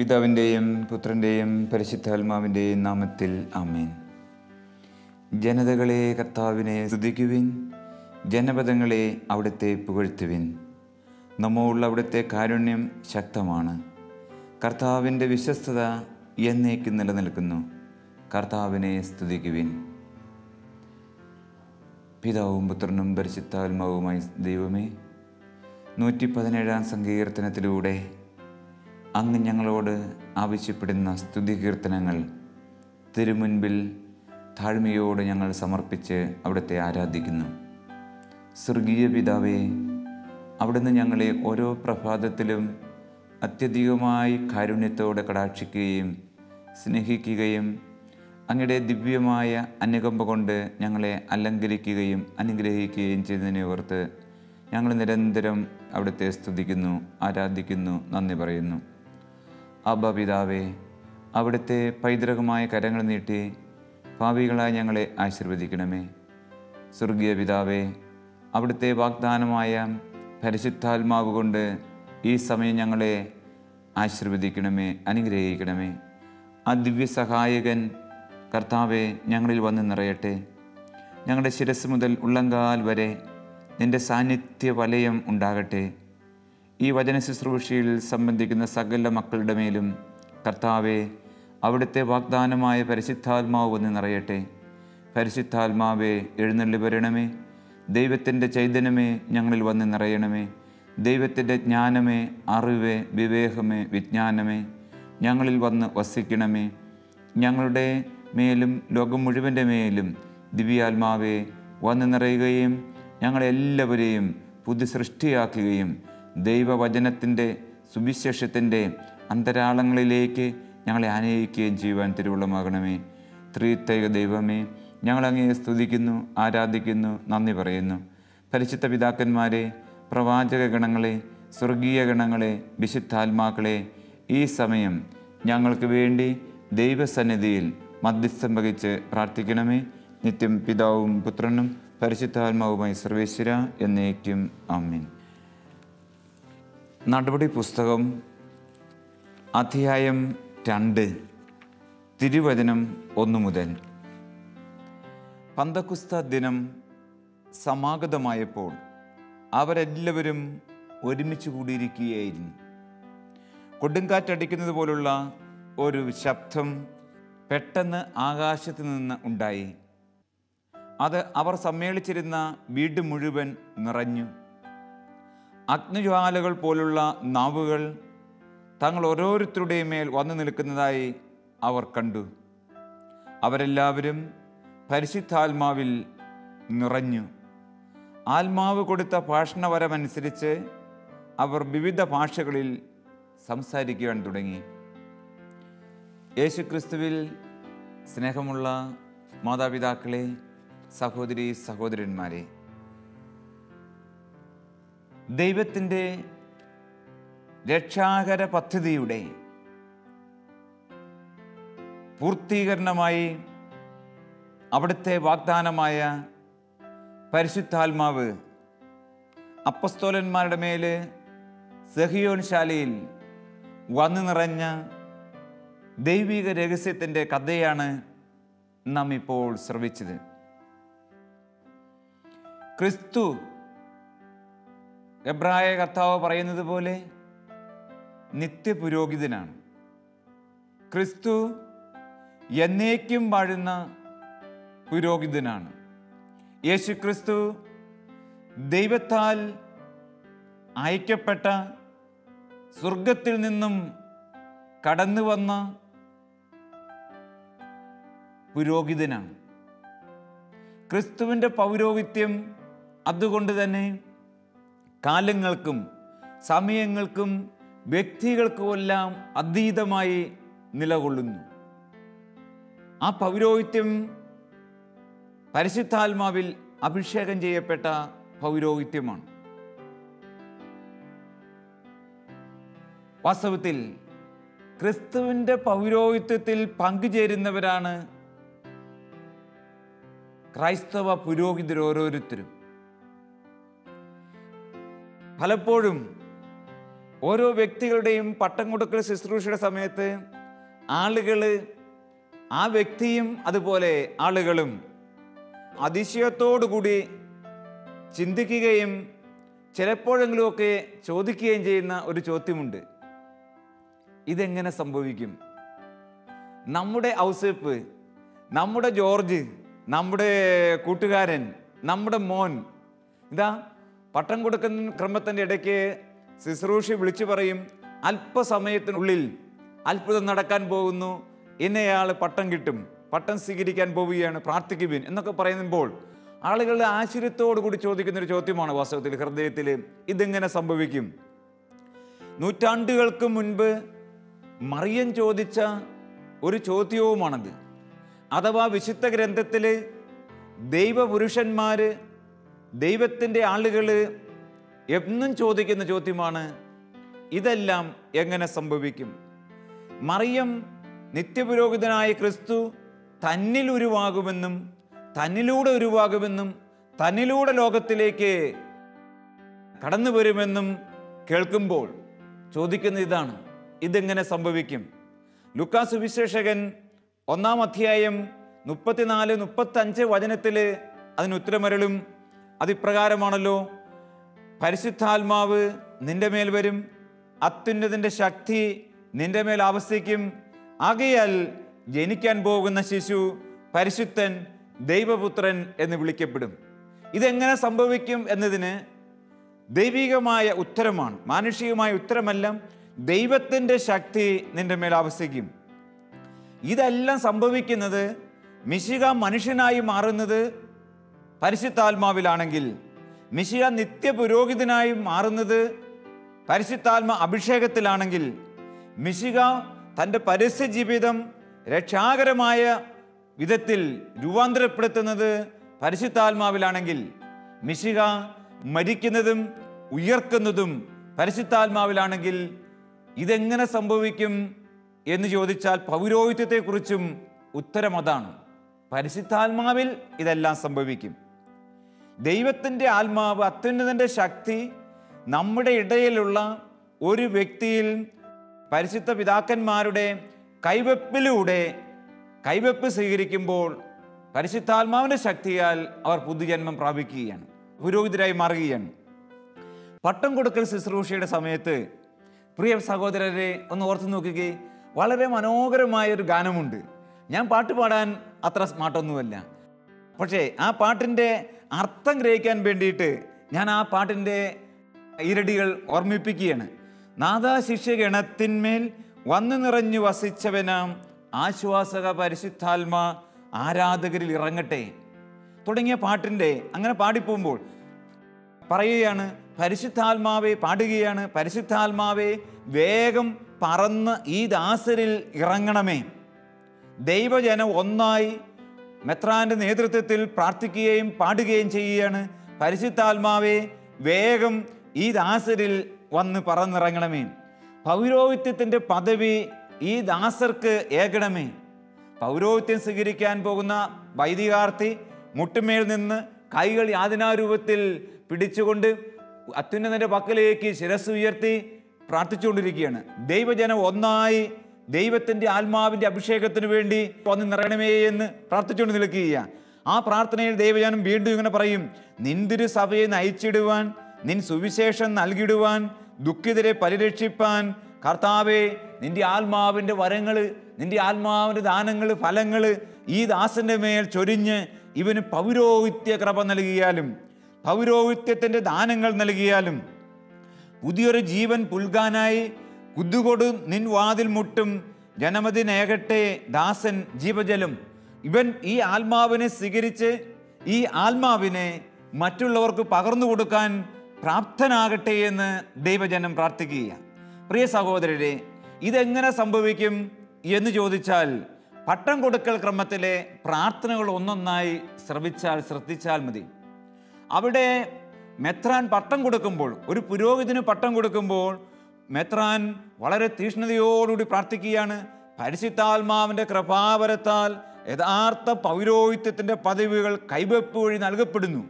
പിതാവിൻ്റെയും പുത്രൻ്റെയും പരിശുദ്ധാത്മാവിൻ്റെയും നാമത്തിൽ ആമേൻ. ജനതകളെ കർത്താവിനെ സ്തുതിക്കുവിൻ, ജനപദങ്ങളെ അവിടുത്തെ പുകഴ്ത്തുവിൻ. നമ്മോടുള്ള അവിടുത്തെ കാരുണ്യം ശക്തമാണ്. കർത്താവിൻ്റെ വിശ്വസ്തത എന്നേക്കും നിലനിൽക്കുന്നു. കർത്താവിനെ സ്തുതിക്കുവിൻ. പിതാവും പുത്രനും പരിശുദ്ധാത്മാവുമായി ദൈവമേ, 117 സങ്കീർത്തനത്തിലൂടെ അങ്ങ് ഞങ്ങളോട് ആവശ്യപ്പെടുന്ന സ്തുതി കീർത്തനങ്ങൾ തിരുമുൻപിൽ താഴ്മയോട് ഞങ്ങൾ സമർപ്പിച്ച് അവിടുത്തെ ആരാധിക്കുന്നു. സ്വർഗീയ പിതാവേ, അവിടുന്ന് ഞങ്ങളെ ഓരോ പ്രഭാതത്തിലും അത്യധികമായി കാരുണ്യത്തോടെ കടാക്ഷിക്കുകയും സ്നേഹിക്കുകയും അങ്ങയുടെ ദിവ്യമായ അനുകമ്പ കൊണ്ട് ഞങ്ങളെ അലങ്കരിക്കുകയും അനുഗ്രഹിക്കുകയും ചെയ്തതിനെ ഓർത്ത് ഞങ്ങൾ നിരന്തരം അവിടുത്തെ സ്തുതിക്കുന്നു, ആരാധിക്കുന്നു, നന്ദി പറയുന്നു. അബ്ബാ പിതാവേ, അവിടുത്തെ പൈതൃകമായ കരങ്ങൾ നീട്ടി പാപികളായി ഞങ്ങളെ ആശീർവദിക്കണമേ. സ്വർഗീയ പിതാവേ, അവിടുത്തെ വാഗ്ദാനമായ പരിശുദ്ധാത്മാവ് കൊണ്ട് ഈ സമയം ഞങ്ങളെ ആശീർവദിക്കണമേ, അനുഗ്രഹിക്കണമേ. ആ ദിവ്യ സഹായകൻ കർത്താവെ ഞങ്ങളിൽ വന്ന് നിറയട്ടെ. ഞങ്ങളുടെ ശിരസ് മുതൽ ഉള്ളങ്കാൽ വരെ നിൻ്റെ സാന്നിധ്യ വലയം ഉണ്ടാകട്ടെ. ഈ വചന ശുശ്രൂഷയിൽ സംബന്ധിക്കുന്ന സകല മക്കളുടെ മേലും കർത്താവെ അവിടുത്തെ വാഗ്ദാനമായ പരിശുദ്ധാത്മാവ് വന്ന് നിറയട്ടെ. പരിശുദ്ധാത്മാവെ എഴുന്നള്ളി വരണമേ. ദൈവത്തിൻ്റെ ചൈതന്യമേ ഞങ്ങളിൽ വന്ന് നിറയണമേ. ദൈവത്തിൻ്റെ ജ്ഞാനമേ, അറിവേ, വിവേകമേ, വിജ്ഞാനമേ ഞങ്ങളിൽ വന്ന് വസിക്കണമേ. ഞങ്ങളുടെ മേലും ലോകം മുഴുവൻ്റെ മേലും ദിവ്യാത്മാവെ വന്ന് നിറയുകയും ഞങ്ങളെല്ലാവരെയും പുതു സൃഷ്ടിയാക്കുകയും ദൈവവചനത്തിൻ്റെ സുവിശേഷത്തിൻ്റെ അന്തരാളങ്ങളിലേക്ക് ഞങ്ങളെ ആനയിക്കുകയും ചെയ്യുവാൻ തിരുവുള്ളമാകണമേ. ത്രിത്വൈക ദൈവമേ, ഞങ്ങളങ്ങയെ സ്തുതിക്കുന്നു, ആരാധിക്കുന്നു, നന്ദി പറയുന്നു. പരിശുദ്ധ പിതാക്കന്മാരെ, പ്രവാചക ഗണങ്ങളെ, സ്വർഗീയ ഗണങ്ങളെ, വിശുദ്ധാത്മാക്കളെ, ഈ സമയം ഞങ്ങൾക്ക് വേണ്ടി ദൈവസന്നിധിയിൽ മധ്യസ്ഥം വഹിച്ച് പ്രാർത്ഥിക്കണമേ. നിത്യം പിതാവും പുത്രനും പരിശുദ്ധാത്മാവുമായി സർവേശ്വര എന്നേക്കും ആമേൻ. നടപടി പുസ്തകം അധ്യായം 2 തിരുവചനം 1 മുതൽ. പന്തക്കുസ്ത ദിനം സമാഗതമായപ്പോൾ അവരെല്ലാവരും ഒരുമിച്ച് കൂടിയിരിക്കുകയായിരുന്നു. കൊടുങ്കാറ്റടിക്കുന്നത് പോലുള്ള ഒരു ശബ്ദം പെട്ടെന്ന് ആകാശത്ത് നിന്ന് ഉണ്ടായി. അത് അവർ സമ്മേളിച്ചിരുന്ന വീട് മുഴുവൻ നിറഞ്ഞു. അഗ്നിജ്വാലകൾ പോലുള്ള നാവുകൾ തങ്ങൾ ഓരോരുത്തരുടെയും മേൽ വന്നു നിൽക്കുന്നതായി അവർ കണ്ടു. അവരെല്ലാവരും പരിശുദ്ധാത്മാവിൽ നിറഞ്ഞു. ആത്മാവ് കൊടുത്ത ഭാഷണവരമനുസരിച്ച് അവർ വിവിധ ഭാഷകളിൽ സംസാരിക്കുവാൻ തുടങ്ങി. യേശുക്രിസ്തുവിൽ സ്നേഹമുള്ള മാതാപിതാക്കളെ, സഹോദരി സഹോദരന്മാരെ, ദൈവത്തിൻ്റെ രക്ഷാകര പദ്ധതിയുടെ പൂർത്തീകരണമായി അവിടുത്തെ വാഗ്ദാനമായ പരിശുദ്ധാത്മാവ് അപ്പസ്തോലന്മാരുടെ മേൽ സഹിയോൻ ശാലയിൽ വന്നു നിറഞ്ഞ ദൈവിക രഹസ്യത്തിൻ്റെ കഥയാണ് നാം ഇപ്പോൾ ശ്രവിച്ചത്. ക്രിസ്തു, എബ്രായ കർത്താവ് പറയുന്നത് പോലെ, നിത്യപുരോഹിതനാണ്. ക്രിസ്തു എന്നേക്കും വാഴുന്ന പുരോഹിതനാണ്. യേശു ക്രിസ്തു ദൈവത്താൽ അയക്കപ്പെട്ട, സ്വർഗത്തിൽ നിന്നും കടന്നു വന്ന പുരോഹിതനാണ്. ക്രിസ്തുവിൻ്റെ പൗരോഹിത്യം അതുകൊണ്ട് തന്നെ കാലങ്ങൾക്കും സമയങ്ങൾക്കും വ്യക്തികൾക്കുമെല്ലാം അതീതമായി നിലകൊള്ളുന്നു. ആ പൗരോഹിത്യം പരിശുദ്ധാത്മാവിൽ അഭിഷേകം ചെയ്യപ്പെട്ട പൗരോഹിത്യമാണ്. വാസ്തവത്തിൽ ക്രിസ്തുവിൻ്റെ പൗരോഹിത്യത്തിൽ പങ്കുചേരുന്നവരാണ് ക്രൈസ്തവ പുരോഹിതർ ഓരോരുത്തരും. പലപ്പോഴും ഓരോ വ്യക്തികളുടെയും പട്ടം കൊടുക്കൽ ശുശ്രൂഷയുടെ സമയത്ത് ആളുകൾ, ആ വ്യക്തിയും അതുപോലെ ആളുകളും അതിശയത്തോടുകൂടി ചിന്തിക്കുകയും ചിലപ്പോഴെങ്കിലുമൊക്കെ ചോദിക്കുകയും ചെയ്യുന്ന ഒരു ചോദ്യമുണ്ട്. ഇതെങ്ങനെ സംഭവിക്കും? നമ്മുടെ ഔസേപ്പ്, നമ്മുടെ ജോർജ്, നമ്മുടെ കൂട്ടുകാരൻ, നമ്മുടെ മോൻ ഇതാ പട്ടം കൊടുക്കുന്ന ക്രമത്തിൻ്റെ ഇടയ്ക്ക് ശുശ്രൂഷ വിളിച്ചു പറയും, അല്പസമയത്തിനുള്ളിൽ അത്ഭുതം നടക്കാൻ പോകുന്നു, ഇന്നയാൾ പട്ടം കിട്ടും, പട്ടം സ്വീകരിക്കാൻ പോവുകയാണ്, പ്രാർത്ഥിക്കുവിൻ എന്നൊക്കെ പറയുമ്പോൾ ആളുകളുടെ ആശ്ചര്യത്തോടു കൂടി ചോദിക്കുന്നൊരു ചോദ്യമാണ് വാസ്തവത്തിൽ ഹൃദയത്തിൽ, ഇതെങ്ങനെ സംഭവിക്കും? നൂറ്റാണ്ടുകൾക്ക് മുൻപ് മറിയം ചോദിച്ച ഒരു ചോദ്യവുമാണത്. അഥവാ വിശുദ്ധ ഗ്രന്ഥത്തിൽ ദൈവപുരുഷന്മാർ, ദൈവത്തിൻ്റെ ആളുകൾ എന്നും ചോദിക്കുന്ന ചോദ്യമാണ്, ഇതെല്ലാം എങ്ങനെ സംഭവിക്കും? മറിയം നിത്യപുരോഹിതനായ ക്രിസ്തു തന്നിൽ ഉരുവാകുമെന്നും തന്നിലൂടെ ഉരുവാകുമെന്നും തന്നിലൂടെ ലോകത്തിലേക്ക് കടന്നു വരുമെന്നും കേൾക്കുമ്പോൾ ചോദിക്കുന്ന ഇതാണ്, ഇതെങ്ങനെ സംഭവിക്കും? ലൂക്കാസ് സുവിശേഷകൻ 1-ാം അധ്യായം 34-35 വചനത്തിൽ അതിന് ഉത്തരമരുളും. അതിപ്രകാരമാണല്ലോ, പരിശുദ്ധാത്മാവ് നിന്റെ മേൽ വരും, അത്യുന്നതിൻ്റെ ശക്തി നിന്റെ മേൽ ആവസിക്കും, ആകയാൽ ജനിക്കാൻ പോകുന്ന ശിശു പരിശുദ്ധൻ, ദൈവപുത്രൻ എന്ന് വിളിക്കപ്പെടും. ഇതെങ്ങനെ സംഭവിക്കും എന്നതിന് ദൈവികമായ ഉത്തരമാണ്, മാനുഷികമായ ഉത്തരമല്ല. ദൈവത്തിൻ്റെ ശക്തി നിന്റെ മേൽ ആവസിക്കും. ഇതെല്ലാം സംഭവിക്കുന്നത്, മിശിഹ മനുഷ്യനായി മാറുന്നത് പരിശുദ്ധാത്മാവിലാണെങ്കിൽ, മിശിഹ നിത്യപുരോഹിതനായി മാറുന്നത് പരിശുദ്ധാത്മ അഭിഷേകത്തിലാണെങ്കിൽ, മിശിഹ തൻ്റെ പരസ്യ ജീവിതം രക്ഷാകരമായ വിധത്തിൽ രൂപാന്തരപ്പെടുത്തുന്നത് പരിശുദ്ധാത്മാവിലാണെങ്കിൽ, മിശിഹ മരിക്കുന്നതും ഉയർക്കുന്നതും പരിശുദ്ധാത്മാവിലാണെങ്കിൽ, ഇതെങ്ങനെ സംഭവിക്കും എന്ന് ചോദിച്ചാൽ പൗരോഹിത്യത്തെക്കുറിച്ചും ഉത്തരം അതാണ്. പരിശുദ്ധാത്മാവിൽ ഇതെല്ലാം സംഭവിക്കും. ദൈവത്തിൻ്റെ ആത്മാവ്, അത്യുന്നതൻ്റെ ശക്തി നമ്മുടെ ഇടയിലുള്ള ഒരു വ്യക്തിയിൽ പരിശുദ്ധ പിതാക്കന്മാരുടെ കൈവെപ്പ് സ്വീകരിക്കുമ്പോൾ പരിശുദ്ധാത്മാവിൻ്റെ ശക്തിയാൽ അവർ പുതുജന്മം പ്രാപിക്കുകയാണ്, പുരോഹിതരായി മാറുകയാണ്. പട്ടം കൊടുക്കൽ ശുശ്രൂഷയുടെ സമയത്ത് പ്രിയ സഹോദരരെ ഒന്ന് ഓർത്തു നോക്കുകയും, വളരെ മനോഹരമായൊരു ഗാനമുണ്ട്. ഞാൻ പാട്ട് പാടാൻ അത്ര സ്മാർട്ടൊന്നുമല്ല, പക്ഷേ ആ പാട്ടിൻ്റെ അർത്ഥം ഗ്രഹിക്കാൻ വേണ്ടിയിട്ട് ഞാൻ ആ പാട്ടിൻ്റെ ഇരടികൾ ഓർമ്മിപ്പിക്കുകയാണ്. നാഥാ ശിഷ്യഗണത്തിന്മേൽ വന്നു നിറഞ്ഞു വസിച്ചവനാം ആശ്വാസക പരിശുദ്ധാത്മാ ആരാധകരിൽ ഇറങ്ങട്ടെ തുടങ്ങിയ പാട്ടിൻ്റെ അങ്ങനെ പാടിപ്പോകുമ്പോൾ പറയുകയാണ്, പരിശുദ്ധാത്മാവെ പാടുകയാണ്, പരിശുദ്ധാത്മാവെ വേഗം പറന്ന് ഈ ദാസരിൽ ഇറങ്ങണമേ. ദൈവജനം ഒന്നായി മെത്രാൻ്റെ നേതൃത്വത്തിൽ പ്രാർത്ഥിക്കുകയും പാടുകയും ചെയ്യുകയാണ്, പരിശുദ്ധാത്മാവെ വേഗം ഈ ദാസരിൽ വന്ന് പറന്നിറങ്ങണമേ. പൗരോഹിത്യത്തിൻ്റെ പദവി ഈ ദാസർക്ക് ഏകണമേ. പൗരോഹിത്യം സ്വീകരിക്കാൻ പോകുന്ന വൈദികാർത്ഥി മുട്ടുമേൽ നിന്ന് കൈകൾ യാതനാരൂപത്തിൽ പിടിച്ചുകൊണ്ട് അത്യുന്നതൻ്റെ പക്കലേക്ക് ശിരസ് ഉയർത്തി പ്രാർത്ഥിച്ചുകൊണ്ടിരിക്കുകയാണ്. ദൈവജനം ഒന്നായി ദൈവത്തിൻ്റെ ആത്മാവിൻ്റെ അഭിഷേകത്തിന് വേണ്ടി വന്ന് നിറയണമേ എന്ന് പ്രാർത്ഥിച്ചുകൊണ്ട് നിൽക്കുകയാണ്. ആ പ്രാർത്ഥനയിൽ ദൈവജനം വീണ്ടും ഇങ്ങനെ പറയും, നിന്തിരു സഭയെ നയിച്ചിടുവാൻ, നിൻ സുവിശേഷം നൽകിടുവാൻ, ദുഃഖിതരെ പരിരക്ഷിപ്പാൻ കർത്താവേ നിൻ്റെ ആത്മാവിൻ്റെ വരങ്ങൾ, നിൻ്റെ ആത്മാവിൻ്റെ ദാനങ്ങൾ, ഫലങ്ങൾ ഈ ദാസൻ്റെ മേൽ ചൊരിഞ്ഞ് ഇവന് പൗരോഹിത്യ കൃപ നൽകിയാലും, പൗരോഹിത്യത്തിൻ്റെ ദാനങ്ങൾ നൽകിയാലും, പുതിയൊരു ജീവൻ പുൽകാനായി കുതുകൊടു നിൻ വാതിൽ മുട്ടും ജനമതിനേകട്ടെ ദാസൻ ജീവജലം. ഇവൻ ഈ ആത്മാവിനെ സ്വീകരിച്ച് ഈ ആത്മാവിനെ മറ്റുള്ളവർക്ക് പകർന്നു കൊടുക്കാൻ പ്രാപ്തനാകട്ടെ എന്ന് ദൈവജനം പ്രാർത്ഥിക്കുക. പ്രിയ സഹോദരരെ, ഇതെങ്ങനെ സംഭവിക്കും എന്ന് ചോദിച്ചാൽ പട്ടം കൊടുക്കൽ ക്രമത്തിലെ പ്രാർത്ഥനകൾ ഒന്നൊന്നായി ശ്രദ്ധിച്ചാൽ മതി. അവിടെ മെത്രാൻ പട്ടം കൊടുക്കുമ്പോൾ, ഒരു പുരോഹിതന് പട്ടം കൊടുക്കുമ്പോൾ മെത്രാൻ വളരെ തീഷ്ണതയോടുകൂടി പ്രാർത്ഥിക്കുകയാണ്, പരിശുദ്ധാത്മാവിൻ്റെ കൃപാവരത്താൽ യഥാർത്ഥ പൗരോഹിത്യത്തിൻ്റെ പദവികൾ കൈവെപ്പ് വഴി നൽകപ്പെടുന്നു.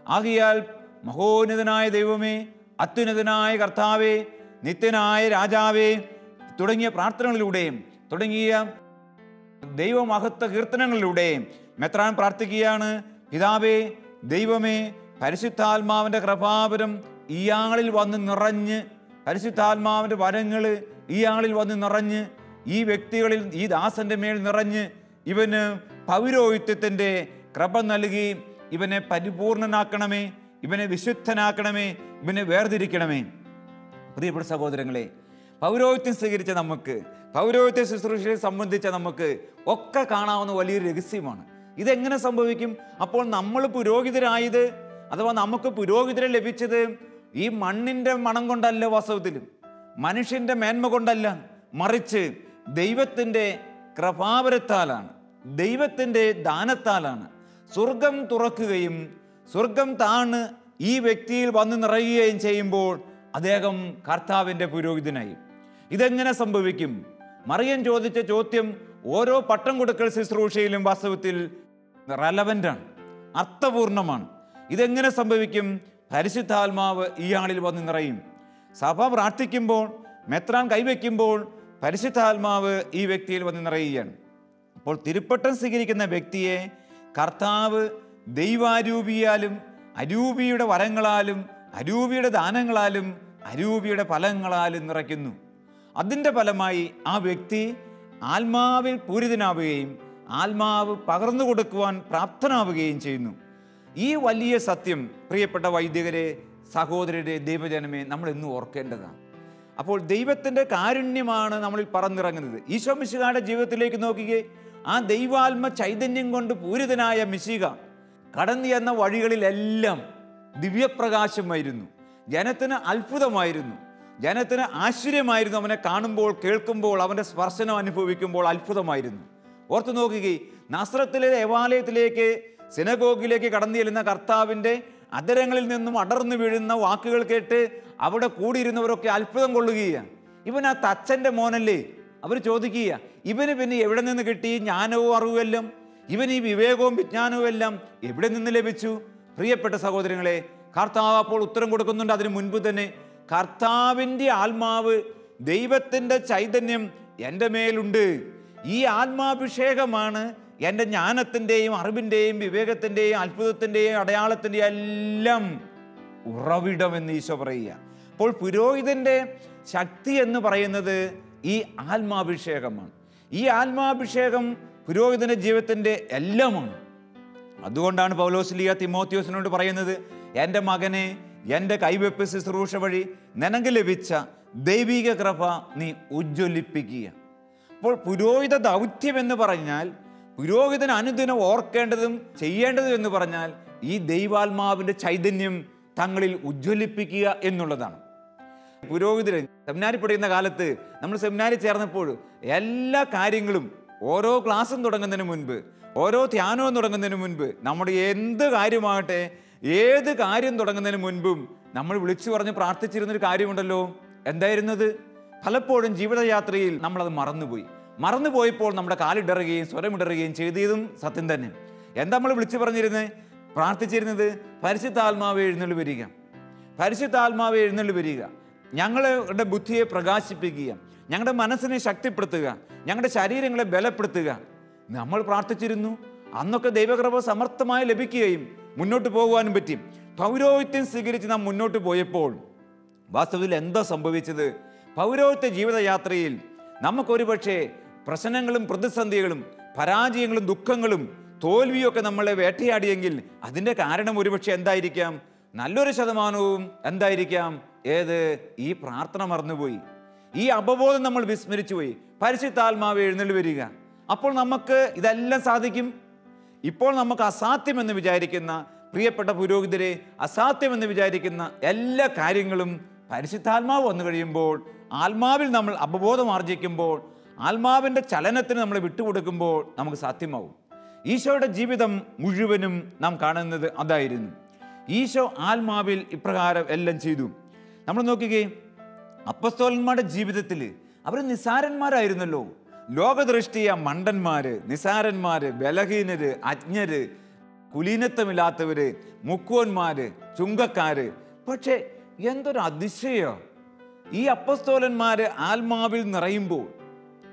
ആകയാൽ മഹോന്നതനായ ദൈവമേ, അത്യുന്നതനായ കർത്താവേ, നിത്യനായ രാജാവേ തുടങ്ങിയ പ്രാർത്ഥനകളിലൂടെയും തുടങ്ങിയ ദൈവമഹത്വ കീർത്തനങ്ങളിലൂടെയും മെത്രാൻ പ്രാർത്ഥിക്കുകയാണ്. പിതാവേ, ദൈവമേ, പരിശുദ്ധാത്മാവിൻ്റെ കൃപാവരം ഇയാളിൽ വന്ന് നിറഞ്ഞ്, പരിശുദ്ധാത്മാവിൻ്റെ വരങ്ങൾ ഇയാളിൽ വന്ന് നിറഞ്ഞ്, ഈ വ്യക്തികളിൽ, ഈ ദാസൻ്റെ മേൽ നിറഞ്ഞ് ഇവന് പൗരോഹിത്യത്തിൻ്റെ കൃപ നൽകി ഇവനെ പരിപൂർണനാക്കണമേ, ഇവനെ വിശുദ്ധനാക്കണമേ, ഇവനെ വേർതിരിക്കണമേ. പ്രിയപ്പെട്ട സഹോദരങ്ങളെ, പൗരോഹിത്യം സ്വീകരിച്ച നമുക്ക്, പൗരോഹിത്യ ശുശ്രൂഷയെ സംബന്ധിച്ച നമുക്ക് ഒക്കെ കാണാവുന്ന വലിയൊരു രഹസ്യമാണ്. ഇതെങ്ങനെ സംഭവിക്കും? അപ്പോൾ നമ്മൾ പുരോഹിതരായത്, അഥവാ നമുക്ക് പുരോഹിതരെ ലഭിച്ചത് ഈ മണ്ണിൻ്റെ മണം കൊണ്ടല്ല, വാസ്തവത്തിലും മനുഷ്യൻ്റെ മേന്മ കൊണ്ടല്ല, മറിച്ച് ദൈവത്തിൻ്റെ കൃപാവരത്താലാണ്, ദൈവത്തിൻ്റെ ദാനത്താലാണ്. സ്വർഗം തുറക്കുകയും സ്വർഗം താണ് ഈ വ്യക്തിയിൽ വന്ന് നിറയുകയും ചെയ്യുമ്പോൾ അദ്ദേഹം കർത്താവിൻ്റെ പുരോഹിതനായി. ഇതെങ്ങനെ സംഭവിക്കും? മറിയം ചോദിച്ച ചോദ്യം ഓരോ പട്ടം കൊടുക്കൽ ശുശ്രൂഷയിലും വാസ്തവത്തിൽ റെലവൻ്റാണ്, അർത്ഥപൂർണമാണ്. ഇതെങ്ങനെ സംഭവിക്കും? പരിശുദ്ധാത്മാവ് ഇയാളിൽ വന്ന് നിറയും. സഭ പ്രാർത്ഥിക്കുമ്പോൾ, മെത്രാൻ കൈവയ്ക്കുമ്പോൾ പരിശുദ്ധാത്മാവ് ഈ വ്യക്തിയിൽ വന്ന് നിറയുകയാണ്. അപ്പോൾ തിരുപ്പട്ടം സ്വീകരിക്കുന്ന വ്യക്തിയെ കർത്താവ് ദൈവാരൂപിയാലും അരൂപിയുടെ വരങ്ങളാലും അരൂപിയുടെ ദാനങ്ങളാലും അരൂപിയുടെ ഫലങ്ങളാലും നിറയ്ക്കുന്നു. അതിൻ്റെ ഫലമായി ആ വ്യക്തി ആത്മാവിൽ പൂരിതനാവുകയും ആത്മാവ് പകർന്നു കൊടുക്കുവാൻ പ്രാപ്തനാവുകയും ചെയ്യുന്നു. ഈ വലിയ സത്യം പ്രിയപ്പെട്ട വൈദികരെ, സഹോദരരെ, ദൈവജനമേ, നമ്മൾ എന്നും ഓർക്കേണ്ടതാണ്. അപ്പോൾ ദൈവത്തിൻ്റെ കാരുണ്യമാണ് നമ്മളിൽ പറന്നിറങ്ങുന്നത്. ഈശോ മിശിഹായുടെ ജീവിതത്തിലേക്ക് നോക്കിക്കേ. ആ ദൈവാത്മ ചൈതന്യം കൊണ്ട് പൂരിതനായ മിശിഹ കടന്നു ചെന്ന വഴികളിലെല്ലാം ദിവ്യപ്രകാശമായിരുന്നു. ജനത്തിന് അത്ഭുതമായിരുന്നു, ജനത്തിന് ആശ്ചര്യമായിരുന്നു. അവനെ കാണുമ്പോൾ, കേൾക്കുമ്പോൾ, അവൻ്റെ സ്പർശനം അനുഭവിക്കുമ്പോൾ അത്ഭുതമായിരുന്നു. ഓർത്തു നോക്കുകയെ, നാസ്രത്തിലെ ദേവാലയത്തിലേക്ക്, സിനഗോഗിലേക്ക് കടന്നു ചെല്ലുന്ന കർത്താവിൻ്റെ അധരങ്ങളിൽ നിന്നും അടർന്നു വീഴുന്ന വാക്കുകൾ കേട്ട് അവിടെ കൂടിയിരുന്നവരൊക്കെ അത്ഭുതം കൊള്ളുകയാണ്. ഇവൻ ആ തച്ചൻ്റെ മോനല്ലേ? അവർ ചോദിക്കുക, ഇവന് പിന്നെ എവിടെ നിന്ന് കിട്ടി ജ്ഞാനവും അറിവുമെല്ലാം? ഇവൻ ഈ വിവേകവും വിജ്ഞാനവും എല്ലാം എവിടെ നിന്ന് ലഭിച്ചു? പ്രിയപ്പെട്ട സഹോദരങ്ങളെ, കർത്താവ് അപ്പോൾ ഉത്തരം കൊടുക്കുന്നുണ്ട്. അതിനു മുൻപ് തന്നെ കർത്താവിൻ്റെ ആത്മാവ്, ദൈവത്തിൻ്റെ ചൈതന്യം എൻ്റെ മേലുണ്ട്. ഈ ആത്മാഭിഷേകമാണ് എൻ്റെ ജ്ഞാനത്തിൻ്റെയും അറിവിൻ്റെയും വിവേകത്തിൻ്റെയും അത്ഭുതത്തിൻ്റെയും അടയാളത്തിൻ്റെയും എല്ലാം ഉറവിടമെന്ന് ഈശോ പറയുക. അപ്പോൾ പുരോഹിതൻ്റെ ശക്തി എന്ന് പറയുന്നത് ഈ ആത്മാഭിഷേകമാണ്. ഈ ആത്മാഭിഷേകം പുരോഹിതൻ്റെ ജീവിതത്തിൻ്റെ എല്ലാമാണ്. അതുകൊണ്ടാണ് പൗലോസ് തിമോത്തിയോസിനോട് പറയുന്നത്, എൻ്റെ മകനെ, എൻ്റെ കൈവെപ്പ് ശുശ്രൂഷ വഴി നിനക്ക് ലഭിച്ച ദൈവിക കൃപ നീ ഉജ്ജ്വലിപ്പിക്കുക. അപ്പോൾ പുരോഹിത ദൗത്യം എന്ന് പറഞ്ഞാൽ, പുരോഹിതന് അനുദിനം ഓർക്കേണ്ടതും ചെയ്യേണ്ടതും എന്ന് പറഞ്ഞാൽ ഈ ദൈവാത്മാവിൻ്റെ ചൈതന്യം തങ്ങളിൽ ഉജ്ജ്വലിപ്പിക്കുക എന്നുള്ളതാണ്. പുരോഹിതർ സെമിനാരി പഠിക്കുന്ന കാലത്ത്, നമ്മൾ സെമിനാരി ചേർന്നപ്പോൾ എല്ലാ കാര്യങ്ങളും, ഓരോ ക്ലാസ്സും തുടങ്ങുന്നതിന് മുൻപ്, ഓരോ ധ്യാനവും തുടങ്ങുന്നതിന് മുൻപ്, നമ്മുടെ എന്ത് കാര്യമാകട്ടെ, ഏത് കാര്യം തുടങ്ങുന്നതിന് മുൻപും നമ്മൾ വിളിച്ചു പറഞ്ഞ് പ്രാർത്ഥിച്ചിരുന്നൊരു കാര്യമുണ്ടല്ലോ. എന്തായിരുന്നത്? പലപ്പോഴും ജീവിതയാത്രയിൽ നമ്മളത് മറന്നുപോയപ്പോൾ നമ്മുടെ കാലിടറുകയും സ്വരമിടറുകയും ചെയ്തതും സത്യം തന്നെ. എന്താ നമ്മൾ വിളിച്ചു പറഞ്ഞിരുന്നത്, പ്രാർത്ഥിച്ചിരുന്നത്? പരിശുദ്ധാത്മാവ് എഴുന്നള്ളി വരിക, പരിശുദ്ധാത്മാവ് എഴുന്നള്ളി വരിക, ഞങ്ങളുടെ ബുദ്ധിയെ പ്രകാശിപ്പിക്കുക, ഞങ്ങളുടെ മനസ്സിനെ ശക്തിപ്പെടുത്തുക, ഞങ്ങളുടെ ശരീരങ്ങളെ ബലപ്പെടുത്തുക. നമ്മൾ പ്രാർത്ഥിച്ചിരുന്നു. അന്നൊക്കെ ദൈവകൃപ സമർത്ഥമായി ലഭിക്കുകയും മുന്നോട്ട് പോകുവാനും പറ്റി. പൗരോഹിത്യം സ്വീകരിച്ച് നാം മുന്നോട്ട് പോയപ്പോൾ വാസ്തവത്തിൽ എന്താ സംഭവിച്ചത്? പൗരോഹിത്യ ജീവിതയാത്രയിൽ നമുക്കൊരു പക്ഷേ പ്രശ്നങ്ങളും പ്രതിസന്ധികളും പരാജയങ്ങളും ദുഃഖങ്ങളും തോൽവിയൊക്കെ നമ്മളെ വേട്ടയാടിയെങ്കിൽ അതിൻ്റെ കാരണം ഒരുപക്ഷെ എന്തായിരിക്കാം? നല്ലൊരു ശതമാനവും എന്തായിരിക്കാം? ഈ പ്രാർത്ഥന മറന്നുപോയി, ഈ അവബോധം നമ്മൾ വിസ്മരിച്ചു പോയി. പരിശുദ്ധാത്മാവ് എഴുന്നള്ളി വരിക. അപ്പോൾ നമുക്ക് ഇതെല്ലാം സാധിക്കും. ഇപ്പോൾ നമുക്ക് അസാധ്യമെന്ന് വിചാരിക്കുന്ന പ്രിയപ്പെട്ട പുരോഹിതരെ, അസാധ്യമെന്ന് വിചാരിക്കുന്ന എല്ലാ കാര്യങ്ങളും പരിശുദ്ധാത്മാവ് വന്നു കഴിയുമ്പോൾ, ആത്മാവിൽ നമ്മൾ അവബോധം ആർജിക്കുമ്പോൾ, ആത്മാവിൻ്റെ ചലനത്തിന് നമ്മൾ വിട്ടുകൊടുക്കുമ്പോൾ നമുക്ക് സാധ്യമാവും. ഈശോയുടെ ജീവിതം മുഴുവനും നാം കാണുന്നത് അതായിരുന്നു. ഈശോ ആത്മാവിൽ ഇപ്രകാരം എല്ലാം ചെയ്തു. നമ്മൾ നോക്കുകയും അപ്പസ്തോലന്മാരുടെ ജീവിതത്തിൽ അവർ നിസാരന്മാരായിരുന്നല്ലോ. ലോകദൃഷ്ടിയ മണ്ടന്മാര്, നിസാരന്മാര്, ബലഹീനര്, അജ്ഞര്, കുലീനത്വമില്ലാത്തവര്, മുക്കുവന്മാര്, ചുങ്കക്കാര്. പക്ഷേ എന്തൊരു അതിശയം! ഈ അപ്പസ്തോലന്മാര് ആത്മാവിൽ നിറയുമ്പോൾ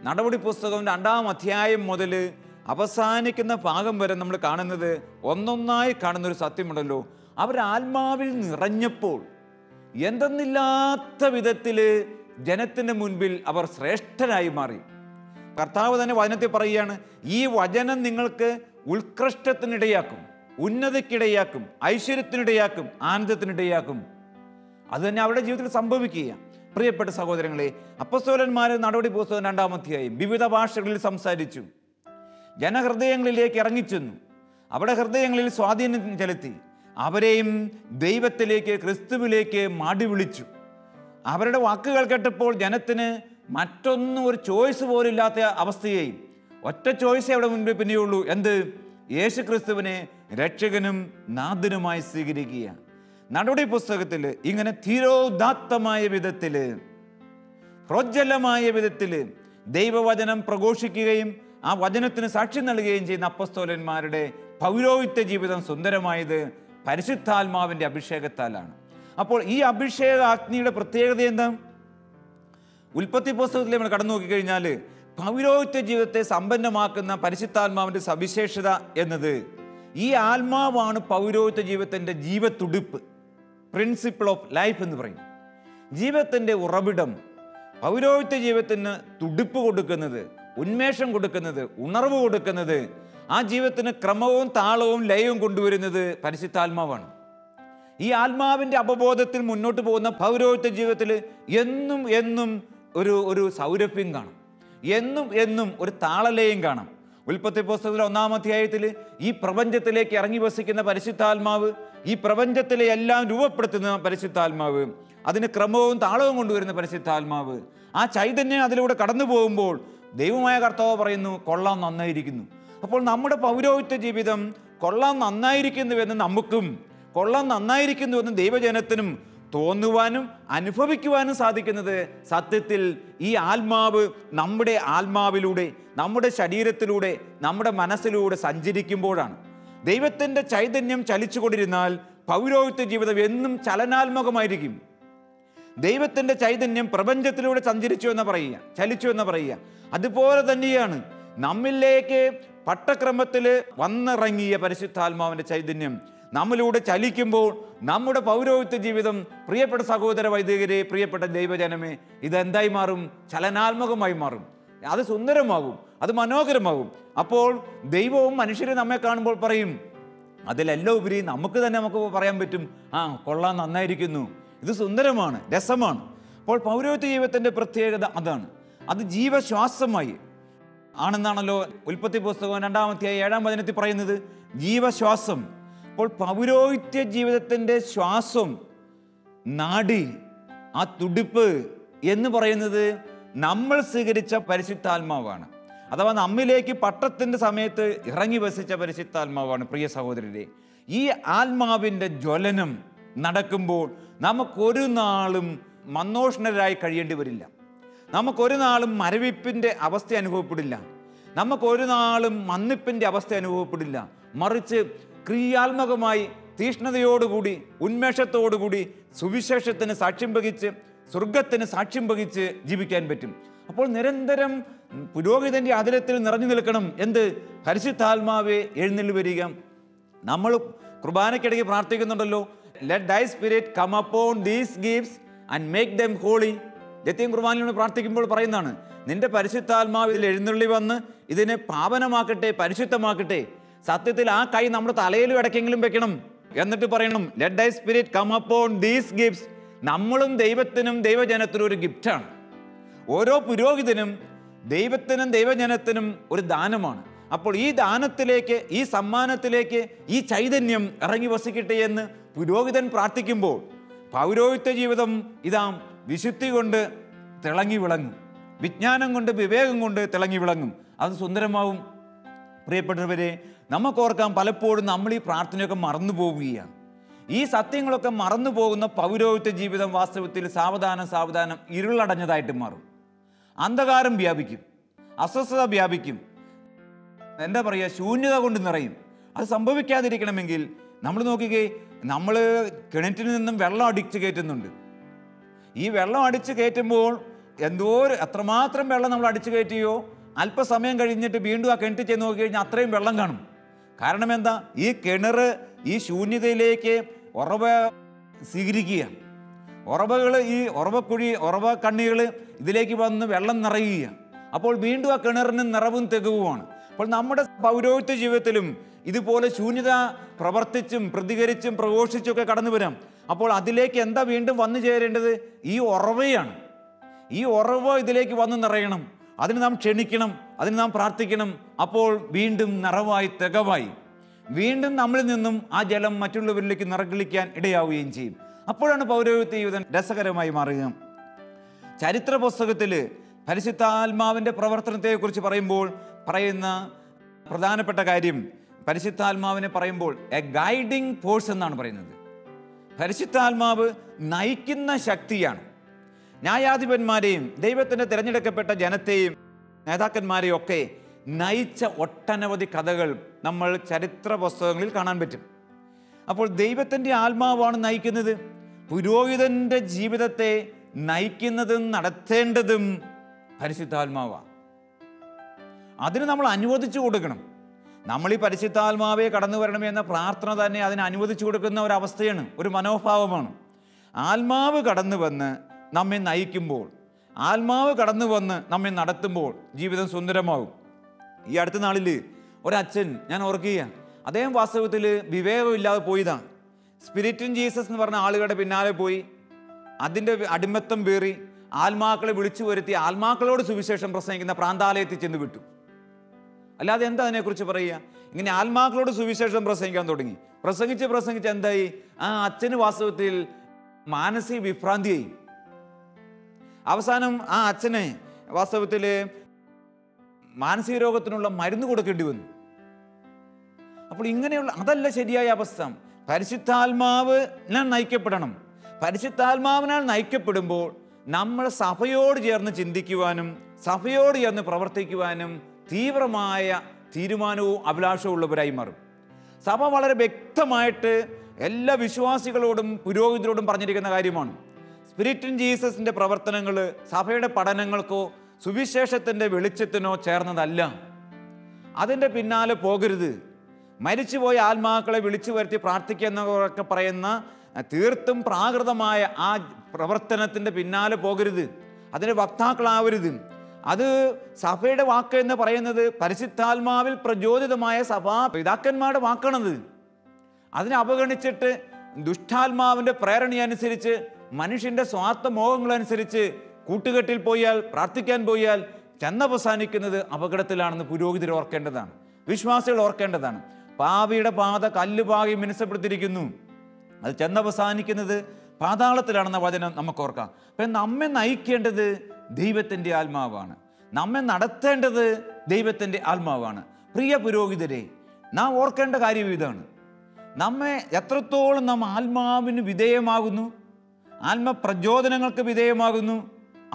നടപടി പുസ്തകം 2-ാം അധ്യായം മുതൽ അവസാനിക്കുന്ന ഭാഗം വരെ നമ്മൾ കാണുന്നത് ഒന്നൊന്നായി കാണുന്നൊരു സത്യമുണ്ടല്ലോ. അവർ ആത്മാവിൽ നിറഞ്ഞപ്പോൾ എന്തെന്നില്ലാത്ത വിധത്തിൽ ജനത്തിൻ്റെ മുൻപിൽ അവർ ശ്രേഷ്ഠരായി മാറി. കർത്താവ് തന്നെ വചനത്തിൽ പറയുകയാണ്, ഈ വചനം നിങ്ങൾക്ക് ഉത്കൃഷ്ടത്തിനിടയാക്കും, ഉന്നതിക്കിടയാക്കും, ഐശ്വര്യത്തിനിടയാക്കും, ആനന്ദത്തിനിടയാക്കും. അത് തന്നെ അവരുടെ ജീവിതത്തിൽ സംഭവിക്കുക. പ്രിയപ്പെട്ട സഹോദരങ്ങളെ, അപ്പസ്തോലന്മാർ നടപടി പുസ്തകം 2-ാം അധ്യായം വിവിധ ഭാഷകളിൽ സംസാരിച്ചു, ജനഹൃദയങ്ങളിലേക്ക് ഇറങ്ങിച്ചെന്നു, അവിടെ ഹൃദയങ്ങളിൽ സ്വാധീനം ചെലുത്തി, അവരെയും ദൈവത്തിലേക്ക്, ക്രിസ്തുവിലേക്ക് മാടി വിളിച്ചു. അവരുടെ വാക്കുകൾ കേട്ടപ്പോൾ ജനത്തിന് മറ്റൊന്നും ഒരു ചോയ്സ് പോലും ഇല്ലാത്ത അവസ്ഥയായി. ഒറ്റ ചോയ്സേ അവിടെ മുൻപേ പിന്നെയുള്ളൂ. എന്ത്? യേശു ക്രിസ്തുവിനെ രക്ഷകനും നാഥനുമായി സ്വീകരിക്കുക. നടപടി പുസ്തകത്തിൽ ഇങ്ങനെ ധീരോദാത്തമായ വിധത്തിൽ, പ്രോജ്വലമായ വിധത്തിൽ ദൈവവചനം പ്രഘോഷിക്കുകയും ആ വചനത്തിന് സാക്ഷ്യം നൽകുകയും ചെയ്യുന്ന അപ്പസ്തോലന്മാരുടെ പൗരോഹിത്യ ജീവിതം സുന്ദരമായത് പരിശുദ്ധാത്മാവിൻ്റെ അഭിഷേകത്താലാണ്. അപ്പോൾ ഈ അഭിഷേക അഗ്നിയുടെ പ്രത്യേകത എന്താ? ഉൽപ്പത്തി പുസ്തകത്തിൽ നമ്മൾ കടന്നു നോക്കിക്കഴിഞ്ഞാൽ പൗരോഹിത്യ ജീവിതത്തെ സമ്പന്നമാക്കുന്ന പരിശുദ്ധാത്മാവിൻ്റെ സവിശേഷത എന്നത് ഈ ആത്മാവാണ് പൗരോഹിത്യ ജീവിതത്തിൻ്റെ ജീവത്തുടിപ്പ്, പ്രിൻസിപ്പിൾ ഓഫ് ലൈഫ് എന്ന് പറയും. ജീവിതത്തിൻ്റെ ഉറവിടം, പൗരോഹിത്യ ജീവിതത്തിന് തുടിപ്പ് കൊടുക്കുന്നത്, ഉന്മേഷം കൊടുക്കുന്നത്, ഉണർവ് കൊടുക്കുന്നത്, ആ ജീവിതത്തിന് ക്രമവും താളവും ലയവും കൊണ്ടുവരുന്നത് പരിശുദ്ധാത്മാവാണ്. ഈ ആത്മാവിൻ്റെ അവബോധത്തിൽ മുന്നോട്ട് പോകുന്ന പൗരോഹിത്യ ജീവിതത്തിൽ എന്നും എന്നും ഒരു സൗരഭ്യം കാണും, എന്നും ഒരു താളലയം കാണാം. ഉൽപ്പത്തി പുസ്തകത്തിലെ 1-ാം അധ്യായത്തിൽ ഈ പ്രപഞ്ചത്തിലേക്ക് ഇറങ്ങി വസിക്കുന്ന പരിശുദ്ധാത്മാവ്, ഈ പ്രപഞ്ചത്തിലെ എല്ലാം രൂപപ്പെടുത്തുന്ന പരിശുദ്ധാത്മാവ്, അതിന് ക്രമവും താളവും കൊണ്ടുവരുന്ന പരിശുദ്ധാത്മാവ്, ആ ചൈതന്യം അതിലൂടെ കടന്നു പോകുമ്പോൾ ദൈവമായ കർത്താവ് പറയുന്നു, കൊള്ളാൻ നന്നായിരിക്കുന്നു. അപ്പോൾ നമ്മുടെ പൗരോഹിത്യ ജീവിതം കൊള്ളാൻ നന്നായിരിക്കുന്നുവെന്ന് നമുക്കും, കൊള്ളാൻ നന്നായിരിക്കുന്നുവെന്ന് ദൈവജനത്തിനും തോന്നുവാനും അനുഭവിക്കുവാനും സാധിക്കുന്നത് സത്യത്തിൽ ഈ ആത്മാവ് നമ്മുടെ ആത്മാവിലൂടെ, നമ്മുടെ ശരീരത്തിലൂടെ, നമ്മുടെ മനസ്സിലൂടെ സഞ്ചരിക്കുമ്പോഴാണ്. ദൈവത്തിൻ്റെ ചൈതന്യം ചലിച്ചുകൊണ്ടിരുന്നാൽ പൗരോഹിത്യ ജീവിതം എന്നും ചലനാത്മകമായിരിക്കും. ദൈവത്തിൻ്റെ ചൈതന്യം പ്രപഞ്ചത്തിലൂടെ സഞ്ചരിച്ചു എന്ന് പറയുക, ചലിച്ചു എന്ന് പറയുക. അതുപോലെ തന്നെയാണ് നമ്മിലേക്ക് പട്ടക്രമത്തിൽ വന്നിറങ്ങിയ പരിശുദ്ധാത്മാവിൻ്റെ ചൈതന്യം നമ്മിലൂടെ ചലിക്കുമ്പോൾ നമ്മുടെ പൗരോഹിത്യ ജീവിതം, പ്രിയപ്പെട്ട സഹോദര വൈദികരെ, പ്രിയപ്പെട്ട ദൈവജനമേ, ഇതെന്തായി മാറും? ചലനാത്മകമായി മാറും. അത് സുന്ദരമാകും, അത് മനോഹരമാകും. അപ്പോൾ ദൈവവും മനുഷ്യരെ നമ്മെ കാണുമ്പോൾ പറയും, അതിലെല്ലാം ഉപരി നമുക്ക് പറയാൻ പറ്റും, കൊള്ളാൻ നന്നായിരിക്കുന്നു, ഇത് സുന്ദരമാണ്, രസമാണ്. അപ്പോൾ പൗരോഹിത്യ ജീവിതത്തിൻ്റെ പ്രത്യേകത അതാണ്. അത് ജീവശ്വാസമായി ആണെന്നാണല്ലോ ഉൽപ്പത്തി പുസ്തകം 2-ാം അധ്യായം 7-ാം വചനത്തിൽ പറയുന്നത്, ജീവശ്വാസം. അപ്പോൾ പൗരോഹിത്യ ജീവിതത്തിൻ്റെ ശ്വാസം, നാഡി, ആ തുടിപ്പ് എന്ന് പറയുന്നത് നമ്മൾ സ്വീകരിച്ച പരിശുദ്ധാത്മാവാണ്. അഥവാ നമ്മിലേക്ക് പട്ടത്തിൻ്റെ സമയത്ത് ഇറങ്ങി വസിച്ച പരിശുദ്ധാത്മാവാണ്. പ്രിയ സഹോദരരെ, ഈ ആത്മാവിൻ്റെ ജ്വലനം നടക്കുമ്പോൾ നമുക്കൊരു നാളും മന്ദോഷ്ണരായി കഴിയേണ്ടി വരില്ല. നമുക്കൊരു നാളും മരവിപ്പിൻ്റെ അവസ്ഥ അനുഭവപ്പെടില്ല. നമുക്കൊരു നാളും മന്ദിപ്പിൻ്റെ അവസ്ഥ അനുഭവപ്പെടില്ല. മറിച്ച് ക്രിയാത്മകമായി, തീഷ്ണതയോടുകൂടി, ഉന്മേഷത്തോടുകൂടി സുവിശേഷത്തിന് സാക്ഷ്യം വഹിച്ച്, സ്വർഗത്തിന് സാക്ഷ്യം വഹിച്ച് ജീവിക്കാൻ പറ്റും. അപ്പോൾ നിരന്തരം പുരോഹിതൻ്റെ അതിരത്തിൽ നിറഞ്ഞു നിൽക്കണം. എന്ത്? പരിശുദ്ധാത്മാവേ എഴുന്നള്ളി വരിക. നമ്മൾ കുർബാനയ്ക്കിടയ്ക്ക് പ്രാർത്ഥിക്കുന്നുണ്ടല്ലോ, let thy spirit come upon these gifts and make them holy. നിത്യം കുർബാനയിൽ പ്രാർത്ഥിക്കുമ്പോൾ പറയുന്നതാണ്, നിന്റെ പരിശുദ്ധാത്മാവ് ഇതിൽ എഴുന്നള്ളി വന്ന് ഇതിനെ പാവനമാക്കട്ടെ, പരിശുദ്ധമാക്കട്ടെ. സത്യത്തിൽ ആ കൈ നമ്മുടെ തലയിലും ഇടയ്ക്കെങ്കിലും വെക്കണം. എന്നിട്ട് പറയണം, let thy spirit come upon these gifts. നമ്മളും ദൈവത്തിനും ദൈവജനത്തിനും ഒരു ഗിഫ്റ്റാണ്. ഓരോ പുരോഹിതനും ദൈവത്തിനും ദൈവജനത്തിനും ഒരു ദാനമാണ്. അപ്പോൾ ഈ ദാനത്തിലേക്ക്, ഈ സമ്മാനത്തിലേക്ക് ഈ ചൈതന്യം ഇറങ്ങി വസിക്കട്ടെ എന്ന് പുരോഹിതൻ പ്രാർത്ഥിക്കുമ്പോൾ പൗരോഹിത്യ ജീവിതം ഇതാ വിശുദ്ധി കൊണ്ട് തിളങ്ങി വിളങ്ങും, വിജ്ഞാനം കൊണ്ട്, വിവേകം കൊണ്ട് തിളങ്ങി വിളങ്ങും. അത് സുന്ദരമാവും. പ്രിയപ്പെട്ടവരെ, നമുക്കോർക്കാം, പലപ്പോഴും നമ്മൾ ഈ പ്രാർത്ഥനയൊക്കെ മറന്നു പോവുകയാണ്. ഈ സത്യങ്ങളൊക്കെ മറന്നു പോകുന്ന പൗരോഹിത്യ ജീവിതം വാസ്തവത്തിൽ സാവധാനം ഇരുളടഞ്ഞതായിട്ട് മാറും. അന്ധകാരം വ്യാപിക്കും, അസ്വസ്ഥത വ്യാപിക്കും, എന്താ പറയുക, ശൂന്യത കൊണ്ട് നിറയും. അത് സംഭവിക്കാതിരിക്കണമെങ്കിൽ നമ്മൾ നോക്കുകയെ, നമ്മൾ കിണറ്റിൽ നിന്നും വെള്ളം അടിച്ച് കയറ്റുന്നുണ്ട്. ഈ വെള്ളം അടിച്ച് കയറ്റുമ്പോൾ എത്രമാത്രം വെള്ളം നമ്മൾ അടിച്ചു കയറ്റിയോ അല്പസമയം കഴിഞ്ഞിട്ട് വീണ്ടും ആ കിണറ്റിൽ ചെന്ന് നോക്കി കഴിഞ്ഞാൽ അത്രയും വെള്ളം കാണും. കാരണം എന്താ? ഈ കിണർ ഈ ശൂന്യതയിലേക്ക് ഉറവ സ്വീകരിക്കുകയാണ്. ഉറവകൾ, ഈ ഉറവ കണ്ണികൾ ഇതിലേക്ക് വന്ന് വെള്ളം നിറയുക. അപ്പോൾ വീണ്ടും ആ കിണറിന് നിറവും തികവുമാണ്. അപ്പോൾ നമ്മുടെ പൗരോഹിത്യ ജീവിതത്തിലും ഇതുപോലെ ശൂന്യത പ്രവർത്തിച്ചും പ്രതികരിച്ചും പ്രഘോഷിച്ചുമൊക്കെ കടന്നു വരാം. അപ്പോൾ അതിലേക്ക് എന്താ വീണ്ടും വന്നു ചേരേണ്ടത്? ഈ ഉറവയാണ്. ഈ ഉറവ ഇതിലേക്ക് വന്ന് നിറയണം. അതിന് നാം ക്ഷണിക്കണം, അതിന് നാം പ്രാർത്ഥിക്കണം. അപ്പോൾ വീണ്ടും നിറവായി തികവായി വീണ്ടും നമ്മളിൽ നിന്നും ആ ജലം മറ്റുള്ളവരിലേക്ക് നിറകിളിക്കാൻ ഇടയാവുകയും ചെയ്യും. അപ്പോഴാണ് പൗരോഹിത്യ ജീവിതം രസകരമായി മാറുക. ചരിത്ര പുസ്തകത്തിൽ പരിശുദ്ധാത്മാവിൻ്റെ പ്രവർത്തനത്തെക്കുറിച്ച് പറയുമ്പോൾ പറയുന്ന പ്രധാനപ്പെട്ട കാര്യം, പരിശുദ്ധാത്മാവിനെ പറയുമ്പോൾ എ ഗൈഡിങ് ഫോഴ്സ് എന്നാണ് പറയുന്നത്. പരിശുദ്ധാത്മാവ് നയിക്കുന്ന ശക്തിയാണ്. ന്യായാധിപന്മാരെയും ദൈവത്തിൻ്റെ തിരഞ്ഞെടുക്കപ്പെട്ട ജനത്തെയും നേതാക്കന്മാരെയും ഒക്കെ നയിച്ച ഒട്ടനവധി കഥകൾ നമ്മൾ ചരിത്ര പുസ്തകങ്ങളിൽ കാണാൻ പറ്റും. അപ്പോൾ ദൈവത്തിൻ്റെ ആത്മാവാണ് നയിക്കുന്നത്. പുരോഹിതൻ്റെ ജീവിതത്തെ നയിക്കുന്നതും നടത്തേണ്ടതും പരിശുദ്ധാത്മാവാണ്. അതിന് നമ്മൾ അനുവദിച്ചു കൊടുക്കണം. നമ്മൾ ഈ പരിശുദ്ധാത്മാവെ കടന്നു വരണമെന്ന പ്രാർത്ഥന തന്നെ അതിന് അനുവദിച്ചു കൊടുക്കുന്ന ഒരവസ്ഥയാണ്, ഒരു മനോഭാവമാണ്. ആത്മാവ് കടന്നു വന്ന് നമ്മെ നയിക്കുമ്പോൾ, ആത്മാവ് കടന്നു വന്ന് നമ്മെ നടത്തുമ്പോൾ ജീവിതം സുന്ദരമാകും. ഈ അടുത്ത നാളിൽ ഒരച്ഛൻ, ഞാൻ ഓർക്കുക, അദ്ദേഹം വാസ്തവത്തിൽ വിവേകമില്ലാതെ പോയതാണ്. സ്പിരിറ്റ് ഇൻ ജീസസ് എന്ന് പറഞ്ഞ ആളുകളുടെ പിന്നാലെ പോയി അതിൻ്റെ അടിമത്തം പേറി ആത്മാക്കളെ വിളിച്ചു വരുത്തി ആത്മാക്കളോട് സുവിശേഷം പ്രസംഗിക്കുന്ന പ്രാന്താലയത്തിൽ ചെന്ന് വിട്ടു. അല്ലാതെ എന്താ അതിനെക്കുറിച്ച് പറയുക? ഇങ്ങനെ ആത്മാക്കളോട് സുവിശേഷം പ്രസംഗിക്കാൻ തുടങ്ങി. പ്രസംഗിച്ച് എന്തായി? ആ അച്ഛന് വാസ്തവത്തിൽ മാനസിക വിഭ്രാന്തിയായി. അവസാനം ആ അച്ഛനെ വാസ്തവത്തിൽ മാനസിക രോഗത്തിനുള്ള മരുന്ന് കൊടുക്കേണ്ടി വന്നു. അപ്പോൾ ഇങ്ങനെയുള്ള അതല്ല ശരിയായ അവസ്ഥ. പരിശുദ്ധാത്മാവിനാൽ നയിക്കപ്പെടണം. പരിശുദ്ധാത്മാവിനാൽ നയിക്കപ്പെടുമ്പോൾ നമ്മൾ സഭയോട് ചേർന്ന് ചിന്തിക്കുവാനും സഭയോട് ചേർന്ന് പ്രവർത്തിക്കുവാനും തീവ്രമായ തീരുമാനവും അഭിലാഷവും ഉള്ളവരായി മാറും. സഭ വളരെ വ്യക്തമായിട്ട് എല്ലാ വിശ്വാസികളോടും പുരോഹിതരോടും പറഞ്ഞിരിക്കുന്ന കാര്യമാണ്. സ്പിരിറ്റ് ഇൻ ജീസസിൻ്റെ പ്രവർത്തനങ്ങൾ സഭയുടെ പഠനങ്ങൾക്കോ സുവിശേഷത്തിൻ്റെ വെളിച്ചത്തിനോ ചേർന്നതല്ല. അതിൻ്റെ പിന്നാലെ പോകരുത്. മരിച്ചുപോയ ആത്മാക്കളെ വിളിച്ചു വരുത്തി പ്രാർത്ഥിക്കുക എന്നൊക്കെ പറയുന്ന തീർത്തും പ്രാകൃതമായ ആ പ്രവർത്തനത്തിൻ്റെ പിന്നാലെ പോകരുത്. അതിൻ്റെ വക്താക്കളാവരുത്. അത് സഭയുടെ വാക്ക് എന്ന് പറയുന്നത് പരിശുദ്ധാത്മാവിൽ പ്രചോദിതമായ സഭാ പിതാക്കന്മാരുടെ വാക്കാണത്. അതിനെ അവഗണിച്ചിട്ട് ദുഷ്ടാത്മാവിൻ്റെ പ്രേരണയനുസരിച്ച് മനുഷ്യൻ്റെ സ്വാർത്ഥ മോഹങ്ങളനുസരിച്ച് കൂട്ടുകെട്ടിൽ പോയാൽ, പ്രാർത്ഥിക്കാൻ പോയാൽ ചെന്നവസാനിക്കുന്നത് അപകടത്തിലാണെന്ന് പുരോഹിതർ ഓർക്കേണ്ടതാണ്, വിശ്വാസികൾ ഓർക്കേണ്ടതാണ്. പാപിയുടെ പാത കല്ലുപാകി മിനുസപ്പെടുത്തിയിരിക്കുന്നു, അത് ചെന്നവസാനിക്കുന്നത് പാതാളത്തിലാണെന്ന വചനം നമുക്ക് ഓർക്കാം. അപ്പം നമ്മെ നയിക്കേണ്ടത് ദൈവത്തിൻ്റെ ആത്മാവാണ്, നമ്മെ നടത്തേണ്ടത് ദൈവത്തിൻ്റെ ആത്മാവാണ്. പ്രിയ പുരോഹിതരെ, നാം ഓർക്കേണ്ട കാര്യം ഇതാണ്. നമ്മെ എത്രത്തോളം നാം ആത്മാവിന് വിധേയമാകുന്നു, ആത്മപ്രചോദനങ്ങൾക്ക് വിധേയമാകുന്നു,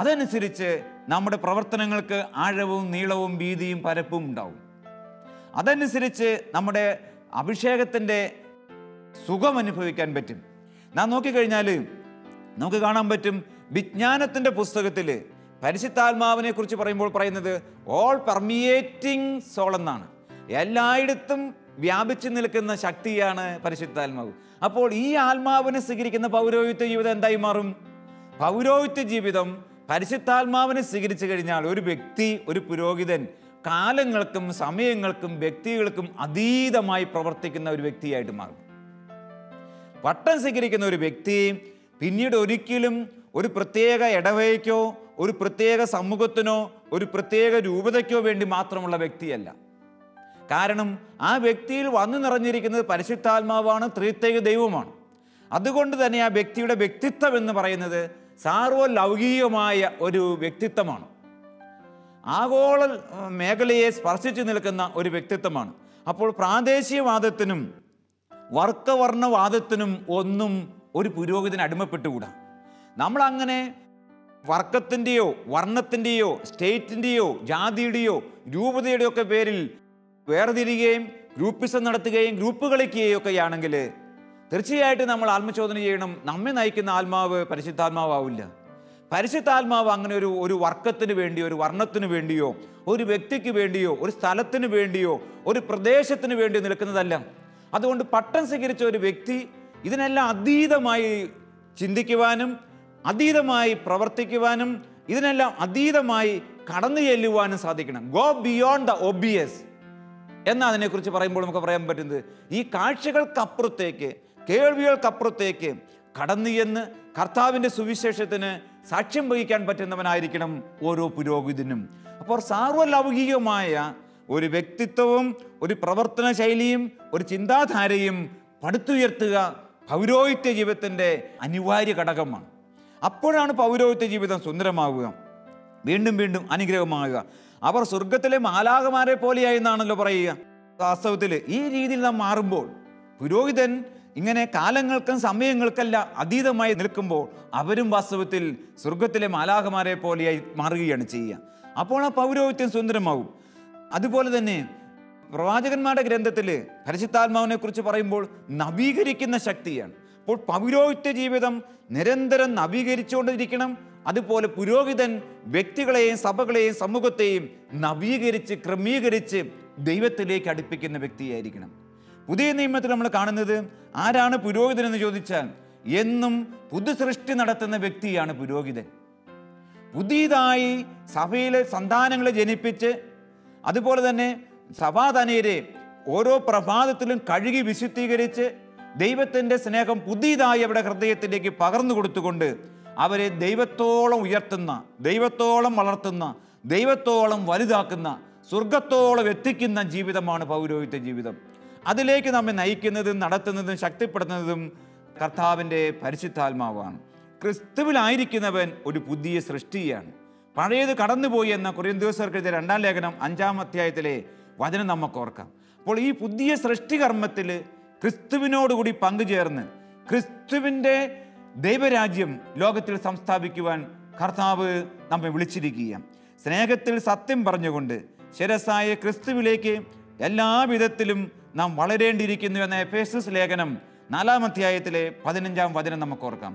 അതനുസരിച്ച് നമ്മുടെ പ്രവർത്തനങ്ങൾക്ക് ആഴവും നീളവും വീതിയും പരപ്പും ഉണ്ടാവും. അതനുസരിച്ച് നമ്മുടെ അഭിഷേകത്തിൻ്റെ സുഖം അനുഭവിക്കാൻ പറ്റും. നാം നോക്കിക്കഴിഞ്ഞാൽ നമുക്ക് കാണാൻ പറ്റും, വിജ്ഞാനത്തിൻ്റെ പുസ്തകത്തിൽ പരിശുദ്ധാത്മാവിനെ കുറിച്ച് പറയുമ്പോൾ പറയുന്നത് ഓൾ പെർമിയേറ്റിംഗ് സോൾ എന്നാണ്. എല്ലായിടത്തും വ്യാപിച്ചു നിൽക്കുന്ന ശക്തിയാണ് പരിശുദ്ധാത്മാവ്. അപ്പോൾ ഈ ആത്മാവിനെ സ്വീകരിക്കുന്ന പൗരോഹിത്യ ജീവിതം എന്തായി മാറും? പൗരോഹിത്യ ജീവിതം പരിശുദ്ധാത്മാവിനെ സ്വീകരിച്ചു കഴിഞ്ഞാൽ ഒരു വ്യക്തി, ഒരു പുരോഹിതൻ കാലങ്ങൾക്കും സമയങ്ങൾക്കും വ്യക്തികൾക്കും അതീതമായി പ്രവർത്തിക്കുന്ന ഒരു വ്യക്തിയായിട്ട് മാറും. പട്ടം സ്വീകരിക്കുന്ന ഒരു വ്യക്തി പിന്നീട് ഒരിക്കലും ഒരു പ്രത്യേക ഇടവകയ്ക്കോ ഒരു പ്രത്യേക സമൂഹത്തിനോ ഒരു പ്രത്യേക രൂപതയ്ക്കോ വേണ്ടി മാത്രമുള്ള വ്യക്തിയല്ല. കാരണം ആ വ്യക്തിയിൽ വന്നു നിറഞ്ഞിരിക്കുന്നത് പരിശുദ്ധാത്മാവാണ്, ത്രിത്വൈക ദൈവമാണ്. അതുകൊണ്ട് തന്നെ ആ വ്യക്തിയുടെ വ്യക്തിത്വം എന്ന് പറയുന്നത് സാർവലൗകികമായ ഒരു വ്യക്തിത്വമാണ്, ആഗോള മേഖലയെ സ്പർശിച്ചു നിൽക്കുന്ന ഒരു വ്യക്തിത്വമാണ്. അപ്പോൾ പ്രാദേശികവാദത്തിനും വർക്കവർണ്ണവാദത്തിനും ഒന്നും ഒരു പുരോഹിതന് അടിമപ്പെട്ടുകൂടാ. നമ്മളങ്ങനെ വർക്കത്തിൻ്റെയോ വർണ്ണത്തിൻ്റെയോ സ്റ്റേറ്റിൻ്റെയോ ജാതിയുടെയോ രൂപതയുടെയോ ഒക്കെ പേരിൽ വേർതിരിയുകയും ഗ്രൂപ്പിസം നടത്തുകയും ഗ്രൂപ്പ് കളിക്കുകയും ഒക്കെയാണെങ്കിൽ തീർച്ചയായിട്ടും നമ്മൾ ആത്മചോദന ചെയ്യണം. നമ്മെ നയിക്കുന്ന ആത്മാവ് പരിശുദ്ധാത്മാവില്ല, പരിശുദ്ധാത്മാവ് അങ്ങനെ ഒരു വർക്കത്തിന് വേണ്ടിയോ, ഒരു വർണ്ണത്തിന് വേണ്ടിയോ, ഒരു വ്യക്തിക്ക് വേണ്ടിയോ, ഒരു സ്ഥലത്തിന് വേണ്ടിയോ, ഒരു പ്രദേശത്തിന് വേണ്ടിയോ നിൽക്കുന്നതല്ല. അതുകൊണ്ട് പട്ടം സ്വീകരിച്ച ഒരു വ്യക്തി ഇതിനെല്ലാം അതീതമായി ചിന്തിക്കുവാനും അതീതമായി പ്രവർത്തിക്കുവാനും ഇതിനെല്ലാം അതീതമായി കടന്നു ചെല്ലുവാനും സാധിക്കണം. ഗോ ബിയോണ്ട് ദ ഒബിയസ് എന്നാൽ അതിനെക്കുറിച്ച് പറയുമ്പോൾ നമുക്ക് പറയാൻ പറ്റുന്നത് ഈ കാഴ്ചകൾക്കപ്പുറത്തേക്ക്, കേൾവികൾക്കപ്പുറത്തേക്ക് കടന്നു ചെന്ന് കർത്താവിൻ്റെ സുവിശേഷത്തിന് സാക്ഷ്യം വഹിക്കാൻ പറ്റുന്നവനായിരിക്കണം ഓരോ പുരോഹിതനും. അപ്പോൾ സാർവലൗകികമായ ഒരു വ്യക്തിത്വവും ഒരു പ്രവർത്തന ശൈലിയും ഒരു ചിന്താധാരയും പടുത്തുയർത്തുക പൗരോഹിത്യ ജീവിതത്തിൻ്റെ അനിവാര്യ ഘടകമാണ്. അപ്പോഴാണ് പൗരോഹിത്യ ജീവിതം സുന്ദരമാവുക, വീണ്ടും വീണ്ടും അനുഗ്രഹമാകുക. അവർ സ്വർഗത്തിലെ മാലാഖമാരെ പോലെയായി എന്നാണല്ലോ പറയുക. വാസ്തവത്തിൽ ഈ രീതിയിൽ നാം മാറുമ്പോൾ, പുരോഹിതൻ ഇങ്ങനെ കാലങ്ങൾക്കും സമയങ്ങൾക്കല്ല അതീതമായി നിൽക്കുമ്പോൾ അവരും വാസ്തവത്തിൽ സ്വർഗത്തിലെ മാലാഖമാരെ പോലെയായി മാറുകയാണ് ചെയ്യുക. അപ്പോൾ ആ പൗരോഹിത്യം സുന്ദരമാകും. അതുപോലെ തന്നെ പ്രവാചകന്മാരുടെ ഗ്രന്ഥത്തിൽ പരിശുദ്ധാത്മാവിനെ കുറിച്ച് പറയുമ്പോൾ നവീകരിക്കുന്ന ശക്തിയാണ്. അപ്പോൾ പൗരോഹിത്യ ജീവിതം നിരന്തരം നവീകരിച്ചുകൊണ്ടിരിക്കണം. അതുപോലെ പുരോഹിതൻ വ്യക്തികളെയും സഭകളെയും സമൂഹത്തെയും നവീകരിച്ച് ക്രമീകരിച്ച് ദൈവത്തിലേക്ക് അടുപ്പിക്കുന്ന വ്യക്തിയായിരിക്കണം. പുതിയ നിയമത്തിൽ നമ്മൾ കാണുന്നത് ആരാണ് പുരോഹിതൻ എന്ന് ചോദിച്ചാൽ എന്നും പുതുസൃഷ്ടി നടത്തുന്ന വ്യക്തിയാണ് പുരോഹിതൻ. പുതിയതായി സഭയിലെ സന്താനങ്ങളെ ജനിപ്പിച്ച് അതുപോലെ തന്നെ സഭാതനയരെ ഓരോ പ്രഭാതത്തിലും കഴുകി വിശുദ്ധീകരിച്ച് ദൈവത്തിൻ്റെ സ്നേഹം പുതിയതായി അവരുടെ ഹൃദയത്തിലേക്ക് പകർന്നു കൊടുത്തുകൊണ്ട് അവരെ ദൈവത്തോളം ഉയർത്തുന്ന, ദൈവത്തോളം വളർത്തുന്ന, ദൈവത്തോളം വലുതാക്കുന്ന, സ്വർഗത്തോളം എത്തിക്കുന്ന ജീവിതമാണ് പൗരോഹിത്യ ജീവിതം. അതിലേക്ക് നമ്മെ നയിക്കുന്നതും നടത്തുന്നതും ശക്തിപ്പെടുത്തുന്നതും കർത്താവിൻ്റെ പരിശുദ്ധാത്മാവാണ്. ക്രിസ്തുവിലായിരിക്കുന്നവൻ ഒരു പുതിയ സൃഷ്ടിയാണ്. പഴയത് കടന്നുപോയി എന്ന കൊരിന്ത്യർക്കെഴുതിയ 2-ാം ലേഖനം 5-ാം അധ്യായത്തിലെ വചനം നമുക്ക് ഓർക്കാം. അപ്പോൾ ഈ പുതിയ സൃഷ്ടികർമ്മത്തിൽ ക്രിസ്തുവിനോടുകൂടി പങ്കുചേർന്ന് ക്രിസ്തുവിൻ്റെ ദൈവരാജ്യം ലോകത്തിൽ സംസ്ഥാപിക്കുവാൻ കർത്താവ് നമ്മെ വിളിച്ചിരിക്കുക. സ്നേഹത്തിൽ സത്യം പറഞ്ഞുകൊണ്ട് ശിരസ്സായ ക്രിസ്തുവിലേക്ക് എല്ലാവിധത്തിലും നാം വളരേണ്ടിയിരിക്കുന്നു എന്ന എഫേസ്യസ് ലേഖനം 4-ാം അധ്യായത്തിലെ 15-ാം വചനം നമുക്ക് ഓർക്കാം.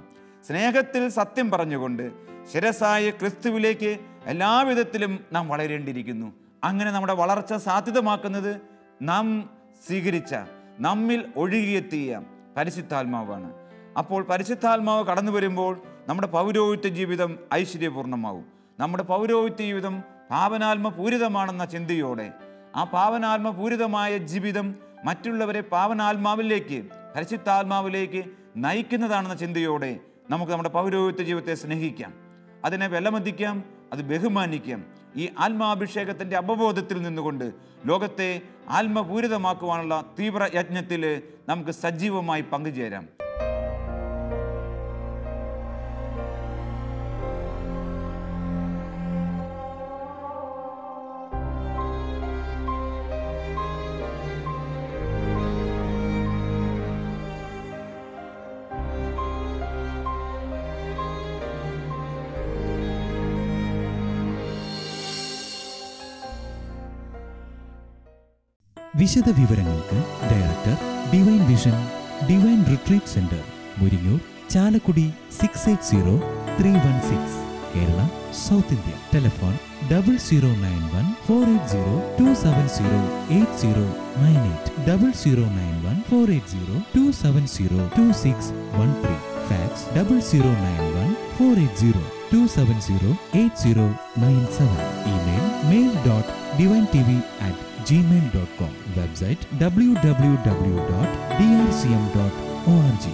സ്നേഹത്തിൽ സത്യം പറഞ്ഞുകൊണ്ട് ശിരസ്സായ ക്രിസ്തുവിലേക്ക് എല്ലാവിധത്തിലും നാം വളരേണ്ടിയിരിക്കുന്നു. അങ്ങനെ നമ്മുടെ വളർച്ച സാധ്യതമാക്കുന്നത് നാം സ്വീകരിച്ച, നമ്മിൽ ഒഴുകിയെത്തിയ പരിശുദ്ധാത്മാവാണ്. അപ്പോൾ പരിശുദ്ധാത്മാവ് കടന്നു വരുമ്പോൾ നമ്മുടെ പൗരോഹിത്യ ജീവിതം ഐശ്വര്യപൂർണ്ണമാവും. നമ്മുടെ പൗരോഹിത്യ ജീവിതം പാവനാത്മപൂരിതമാണെന്ന ചിന്തയോടെ ആ പാവനാത്മപൂരിതമായ ജീവിതം മറ്റുള്ളവരെ പാവനാത്മാവിലേക്ക്, പരിശുദ്ധാത്മാവിലേക്ക് നയിക്കുന്നതാണെന്ന ചിന്തയോടെ നമുക്ക് നമ്മുടെ പൗരോഹിത്യ ജീവിതത്തെ സ്നേഹിക്കാം, അതിനെ വിലമതിക്കാം, അത് ബഹുമാനിക്കാം. ഈ ആത്മാഭിഷേകത്തിൻ്റെ അവബോധത്തിൽ നിന്നുകൊണ്ട് ലോകത്തെ ആത്മപൂരിതമാക്കുവാനുള്ള തീവ്ര യജ്ഞത്തിൽ നമുക്ക് സജീവമായി പങ്കുചേരാം. വിശദ വിവരങ്ങൾക്ക് director, Divine Vision, Divine Retreat Centre, Muringoor, Chalakudy 680316, Kerala, south India. Telephone 0091 480 270 8098, 0091 480 270 2613, fax 0091 480 270 8097, email mail.divintv@gmail.com, website www.drcm.org.